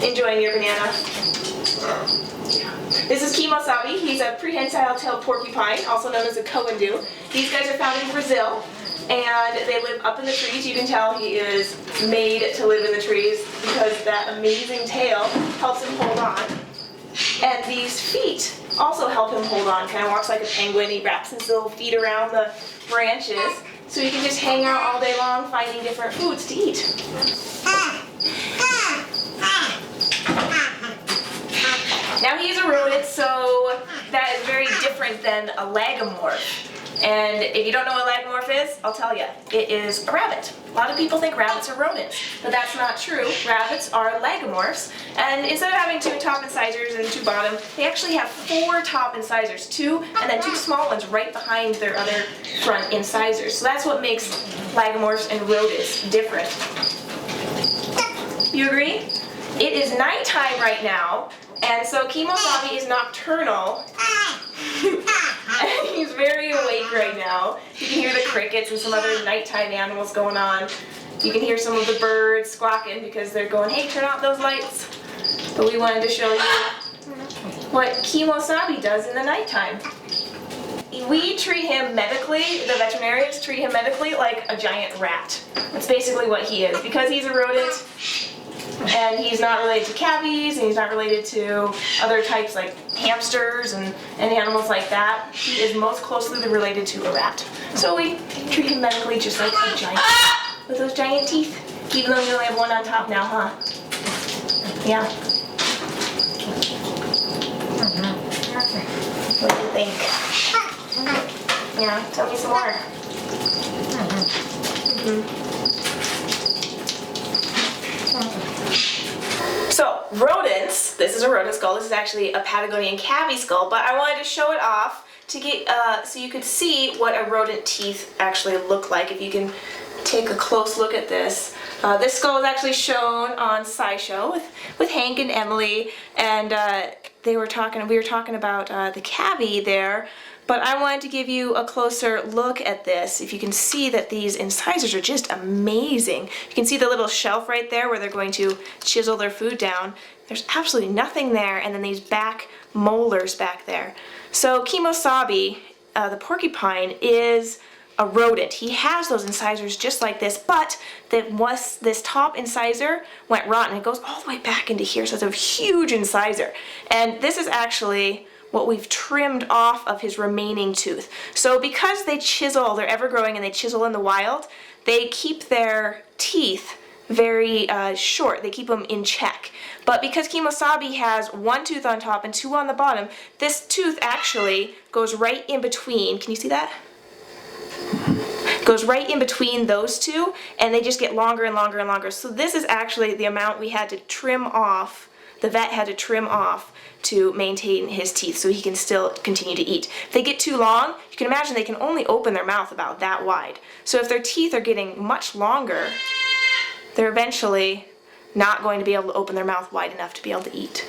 Enjoying your banana. This is Kemosabe. He's a prehensile-tailed porcupine, also known as a coendu. These guys are found in Brazil, and they live up in the trees. You can tell he is made to live in the trees because that amazing tail helps him hold on. And these feet also help him hold on. Kind of walks like a penguin. He wraps his little feet around the branches so he can just hang out all day long finding different foods to eat. Now he's a rodent, so that is very different than a lagomorph. And if you don't know what a lagomorph is, I'll tell you. It is a rabbit. A lot of people think rabbits are rodents, but that's not true. Rabbits are lagomorphs, and instead of having 2 top incisors and 2 bottom, they actually have 4 top incisors, 2 and then 2 small ones right behind their other front incisors. So that's what makes lagomorphs and rodents different. You agree? It is nighttime right now, and so Kemosabe is nocturnal. And he's very awake right now. You can hear the crickets and some other nighttime animals going on. You can hear some of the birds squawking because they're going, hey, turn out those lights. But we wanted to show you what Kemosabe does in the nighttime. We treat him medically, the veterinarians treat him medically like a giant rat. That's basically what he is. Because he's a rodent, and he's not related to cavies, and he's not related to other types like hamsters and animals like that. He is most closely related to a rat. So we treat him medically just like a giant, with those giant teeth. Even though you only have 1 on top now, huh? Yeah. What do you think? Yeah, tell me some more. So, rodents, this is a rodent skull. This is actually a Patagonian cavy skull, but I wanted to show it off to get so you could see what a rodent teeth actually look like. If you can take a close look at this. This skull is actually shown on SciShow with Hank and Emily, and we were talking about the cavy there. But I wanted to give you a closer look at this. If you can see that these incisors are just amazing. You can see the little shelf right there where they're going to chisel their food down. There's absolutely nothing there, and then these back molars back there. So Kemosabe, the porcupine, is a rodent. He has those incisors just like this, but this top incisor went rotten. It goes all the way back into here, so it's a huge incisor. And this is actually what we've trimmed off of his remaining tooth. So because they chisel, they're ever growing and they chisel in the wild, they keep their teeth very short. They keep them in check. But because Kemosabe has 1 tooth on top and 2 on the bottom, this tooth actually goes right in between. Can you see that? Goes right in between those 2, and they just get longer and longer and longer. So this is actually the amount we had to trim off, the vet had to trim off to maintain his teeth so he can still continue to eat. If they get too long, you can imagine they can only open their mouth about that wide. So if their teeth are getting much longer, they're eventually not going to be able to open their mouth wide enough to be able to eat.